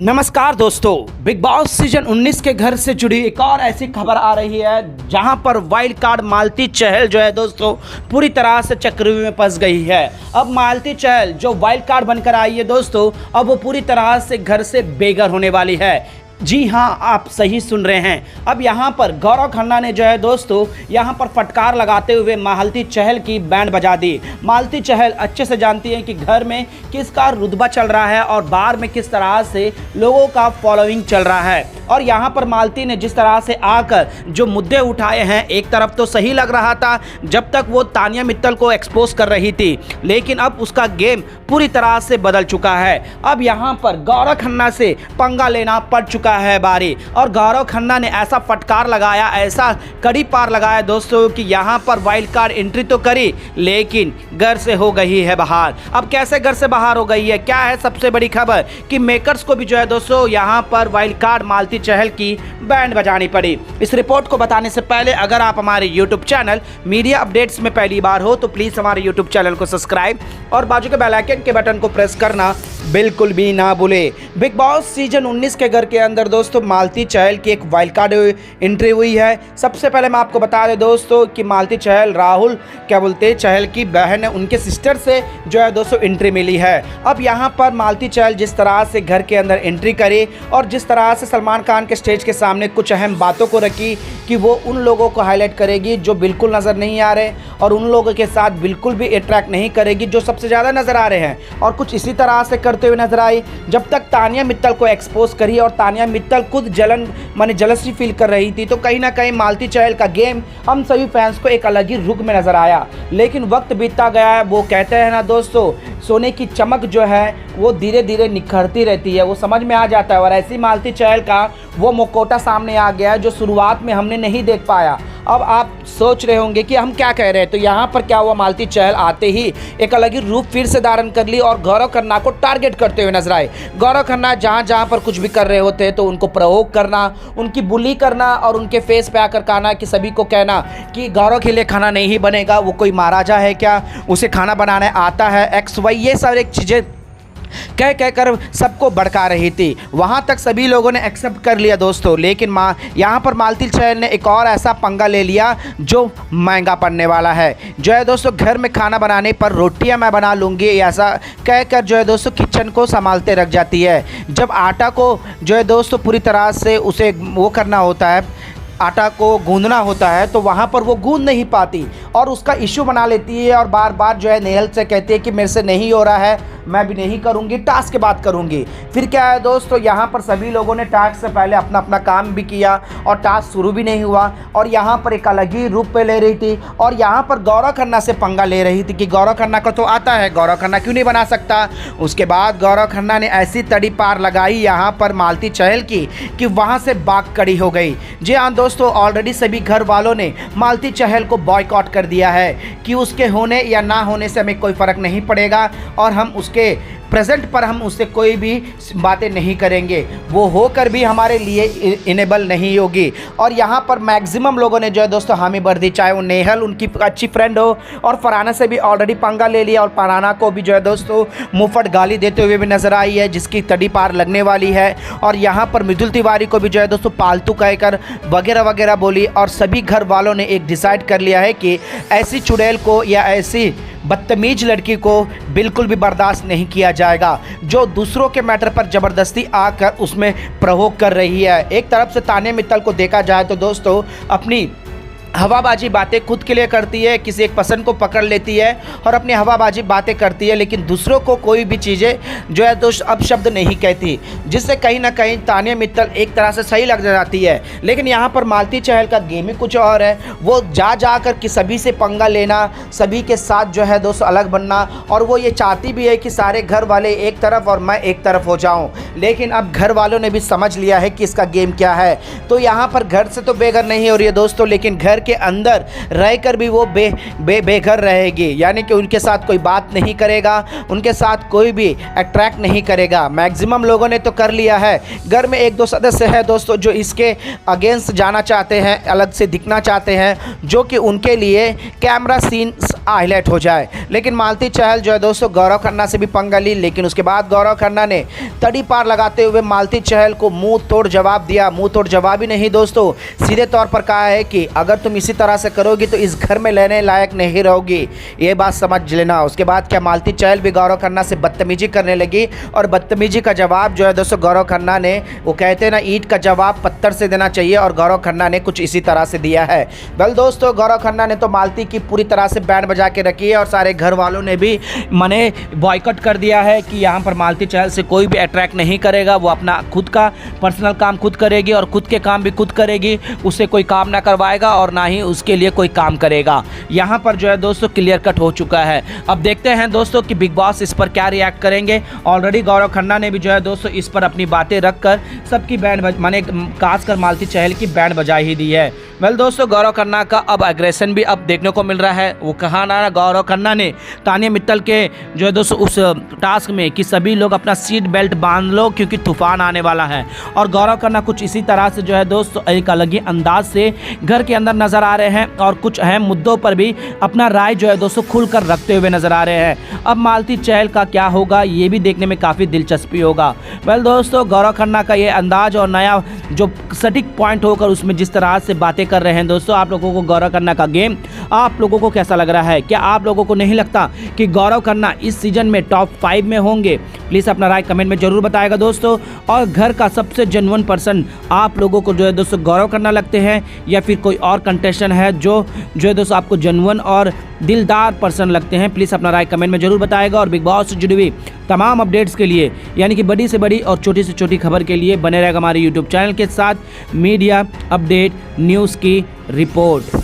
नमस्कार दोस्तों, big boss season 19 के घर से जुड़ी एक और ऐसी खबर आ रही है जहां पर वाइल्ड कार्ड मालती चहल जो है दोस्तों पूरी तरह से चक्रव्यूह में फंस गई है। अब मालती चहल जो वाइल्ड कार्ड बनकर आई है दोस्तों, अब वो पूरी तरह से घर से बेघर होने वाली है। जी हाँ, आप सही सुन रहे हैं। अब यहाँ पर गौरव खन्ना ने जो है दोस्तों यहाँ पर फटकार लगाते हुए मालती चहल की बैंड बजा दी। मालती चहल अच्छे से जानती है कि घर में किसका रुतबा चल रहा है और बाहर में किस तरह से लोगों का फॉलोइंग चल रहा है। और यहाँ पर मालती ने जिस तरह से आकर जो मुद्दे उठाए हैं, एक तरफ तो सही लग रहा था जब तक वो तानिया मित्तल को एक्सपोज कर रही थी, लेकिन अब उसका गेम पूरी तरह से बदल चुका है। अब यहाँ पर गौरव खन्ना से पंगा लेना पड़ चुका है बारी। और गौरव खन्ना ने ऐसा फटकार लगाया, ऐसा कड़ी पार लगाया दोस्तों कि यहाँ पर वाइल्ड कार्ड एंट्री तो करी लेकिन घर से हो गई है बाहर। अब कैसे घर से बाहर हो गई है, क्या है सबसे बड़ी खबर कि मेकर्स को भी जो है दोस्तों यहाँ पर वाइल्ड कार्ड मालती चहल की बैंड बजानी पड़ी। इस रिपोर्ट को बताने से पहले अगर आप हमारे यूट्यूब चैनल मीडिया अपडेट्स में पहली बार हो तो प्लीज़ हमारे यूट्यूब चैनल को सब्सक्राइब और बाजू के बेल आइकन के बटन को प्रेस करना बिल्कुल भी ना भूले। बिग बॉस सीजन 19 के घर के अंदर दोस्तों मालती चहल की एक वाइल्ड कार्ड एंट्री हुई है। सबसे पहले मैं आपको बता दें दोस्तों कि मालती चहल राहुल चहल की बहन है, उनके सिस्टर से जो है दोस्तों एंट्री मिली है। अब यहाँ पर मालती चहल जिस तरह से घर के अंदर एंट्री करी और जिस तरह से सलमान खान के स्टेज के सामने कुछ अहम बातों को रखी कि वो उन लोगों को हाईलाइट करेगी जो बिल्कुल नज़र नहीं आ रहे और उन लोगों के साथ बिल्कुल भी अट्रैक्ट नहीं करेगी जो सबसे ज़्यादा नज़र आ रहे हैं, और कुछ इसी तरह से करते हुए नजर आई जब तक तानिया मित्तल को एक्सपोज करी। और तानिया मित्तल खुद जलसी फील कर रही थी, तो कहीं ना कहीं मालती चहल का गेम हम सभी फैंस को एक अलग ही रुख में नजर आया। लेकिन वक्त बीतता गया, वो कहते हैं ना दोस्तों, सोने की चमक जो है वो धीरे धीरे निखरती रहती है, वो समझ में आ जाता है। और ऐसी मालती चहल का वो मुखौटा सामने आ गया जो शुरुआत में हमने नहीं देख पाया। अब आप सोच रहे होंगे कि हम क्या कह रहे हैं, तो यहाँ पर क्या हुआ, मालती चहल आते ही एक अलग ही रूप फिर से धारण कर ली और गौरव खन्ना को टारगेट करते हुए नजर आए। गौरव खन्ना जहाँ जहाँ पर कुछ भी कर रहे होते हैं तो उनको प्रवोक करना, उनकी बुली करना और उनके फेस पे आकर कहना कि सभी को कहना कि गौरव के लिए खाना नहीं बनेगा, वो कोई महाराजा है क्या, उसे खाना बनाने आता है, एक्स वाई, ये सब एक चीज़ें कह कर सबको भड़का रही थी। वहाँ तक सभी लोगों ने एक्सेप्ट कर लिया दोस्तों, लेकिन यहाँ पर मालती चहल ने एक और ऐसा पंगा ले लिया जो महंगा पड़ने वाला है। जो है दोस्तों घर में खाना बनाने पर रोटियां मैं बना लूँगी ऐसा कह कर जो है दोस्तों किचन को संभालते रख जाती है। जब आटा को जो है दोस्तों पूरी तरह से उसे वो करना होता है, आटा को गूंदना होता है, तो वहाँ पर वो गूंद नहीं पाती और उसका इशू बना लेती है और बार बार जो है नेहल से कहती है कि मेरे से नहीं हो रहा है, मैं भी नहीं करूँगी, टास्क के बाद करूँगी। फिर क्या है दोस्तों, यहाँ पर सभी लोगों ने टास्क से पहले अपना अपना काम भी किया और टास्क शुरू भी नहीं हुआ और यहाँ पर एक अलग ही रूप पे ले रही थी। और यहाँ पर गौरव खन्ना से पंगा ले रही थी कि गौरव खन्ना को तो आता है, गौरव खन्ना क्यों नहीं बना सकता। उसके बाद गौरव खन्ना ने ऐसी तड़ी पार लगाई यहाँ पर मालती चहल की कि वहाँ से बाग कड़ी हो गई। जी हाँ दोस्तों, ऑलरेडी सभी घर वालों ने मालती चहल को बॉयकॉट कर दिया है कि उसके होने या ना होने से हमें कोई फ़र्क नहीं पड़ेगा और हम उसके प्रेजेंट पर हम उससे कोई भी बातें नहीं करेंगे, वो होकर भी हमारे लिए इनेबल नहीं होगी। और यहाँ पर मैक्सिमम लोगों ने जो है दोस्तों हामी भर दी, चाहे वो नेहल उनकी अच्छी फ्रेंड हो, और फरहाना से भी ऑलरेडी पंगा ले लिया और फरहाना को भी जो है दोस्तों मुंहफट गाली देते हुए भी नजर आई है जिसकी तड़ी पार लगने वाली है। और यहाँ पर मृदुल तिवारी को भी जो है दोस्तों पालतू कहकर वगैरह वगैरह बोली। और सभी घर वालों ने एक डिसाइड कर लिया है कि ऐसी चुड़ैल को या ऐसी बदतमीज लड़की को बिल्कुल भी बर्दाश्त नहीं किया जाएगा जो दूसरों के मैटर पर ज़बरदस्ती आकर उसमें प्रवोक कर रही है। एक तरफ से तानिया मित्तल को देखा जाए तो दोस्तों अपनी हवाबाजी बातें खुद के लिए करती है, किसी एक पसंद को पकड़ लेती है और अपनी हवाबाजी बातें करती है, लेकिन दूसरों को कोई भी चीज़ें जो है तो अपशब्द नहीं कहती, जिससे कहीं ना कहीं तानिया मित्तल एक तरह से सही लग जाती है। लेकिन यहाँ पर मालती चहल का गेम ही कुछ और है, वो जा कर कि सभी से पंगा लेना, सभी के साथ जो है दोस्तों अलग बनना, और वो ये चाहती भी है कि सारे घर वाले एक तरफ और मैं एक तरफ हो जाऊँ। लेकिन अब घर वालों ने भी समझ लिया है कि इसका गेम क्या है, तो यहाँ पर घर से तो बेघर नहीं हो रही है दोस्तों, लेकिन घर के अंदर रहकर भी वो बेघर रहेगी, यानी कि उनके साथ कोई बात नहीं करेगा, उनके साथ कोई भी अट्रैक्ट नहीं करेगा। मैक्सिमम लोगों ने तो कर लिया है। घर में एक दो सदस्य है दोस्तों जो इसके अगेंस्ट जाना चाहते हैं, अलग से दिखना चाहते हैं, जो कि उनके लिए कैमरा सीन हाईलाइट हो जाए। लेकिन मालती चहल जो है दोस्तों गौरव खन्ना से भी पंगा ली, लेकिन उसके बाद गौरव खन्ना ने तड़ी पार लगाते हुए मालती चहल को मुंह तोड़ जवाब दिया। मुंह तोड़ जवाब ही नहीं दोस्तों, सीधे तौर पर कहा है कि अगर तुम इसी तरह से करोगी तो इस घर में रहने लायक नहीं रहोगी, ये बात समझ लेना। उसके बाद क्या मालती चहल भी गौरव खन्ना से बदतमीजी करने लगी, और बदतमीजी का जवाब जो है दोस्तों गौरव खन्ना ने, वो कहते हैं ना ईंट का जवाब पत्थर से देना चाहिए, और गौरव खन्ना ने कुछ इसी तरह से दिया है। वेल दोस्तों, गौरव खन्ना ने तो मालती की पूरी तरह से बैंड बजा के रखी है, और सारे घर वालों ने भी मने बॉयकॉट कर दिया है कि यहाँ पर मालती चहल से कोई भी अट्रैक्ट नहीं करेगा। वो अपना खुद का पर्सनल काम खुद करेगी, और खुद के काम भी खुद करेगी, उससे कोई काम ना करवाएगा और ना ही उसके लिए कोई काम करेगा। यहाँ पर जो है दोस्तों क्लियर कट हो चुका है। अब देखते हैं दोस्तों कि बिग बॉस इस पर क्या रिएक्ट करेंगे। ऑलरेडी गौरव खन्ना ने भी जो है दोस्तों इस पर अपनी बातें रखकर सबकी बैंड माने खासकर मालती चहल की बैंड बजा ही दी है। वेल दोस्तों, गौरव खन्ना का अब एग्रेशन भी अब देखने को मिल रहा है। वो कहा ना गौरव खन्ना ने तानिया मित्तल के जो है दोस्तों उस टास्क में कि सभी लोग अपना सीट बेल्ट बांध लो क्योंकि तूफान आने वाला है, और गौरव खन्ना कुछ इसी तरह से जो है दोस्तों एक अलग ही अंदाज से घर के अंदर नजर आ रहे हैं, और कुछ अहम मुद्दों पर भी अपना राय जो है दोस्तों खुलकर रखते हुए नजर आ रहे हैं। अब मालती चहल का क्या होगा ये भी देखने में काफ़ी दिलचस्पी होगा। वेल दोस्तों, गौरव खन्ना का ये अंदाज और नया जो सटीक पॉइंट होकर उसमें जिस तरह से बातें कर रहे हैं दोस्तों, आप लोगों को गौरव खन्ना का गेम आप लोगों को कैसा लग रहा है? क्या आप लोगों को नहीं लगता कि गौरव खन्ना इस सीजन में टॉप 5 में होंगे? प्लीज़ अपना राय कमेंट में जरूर बताएगा दोस्तों। और घर का सबसे जेन्युइन पर्सन आप लोगों को जो है दोस्तों गौरव खन्ना लगते हैं, या फिर कोई और कंटेस्टेंट है जो है दोस्तों आपको जेन्युइन और दिलदार पर्सन लगते हैं? प्लीज़ अपना राय कमेंट में जरूर बताएगा। और बिग बॉस से जुड़ी हुई तमाम अपडेट्स के लिए, यानी कि बड़ी से बड़ी और छोटी से छोटी खबर के लिए बने रहेगा हमारे यूट्यूब चैनल के साथ मीडिया अपडेट न्यूज़ की रिपोर्ट।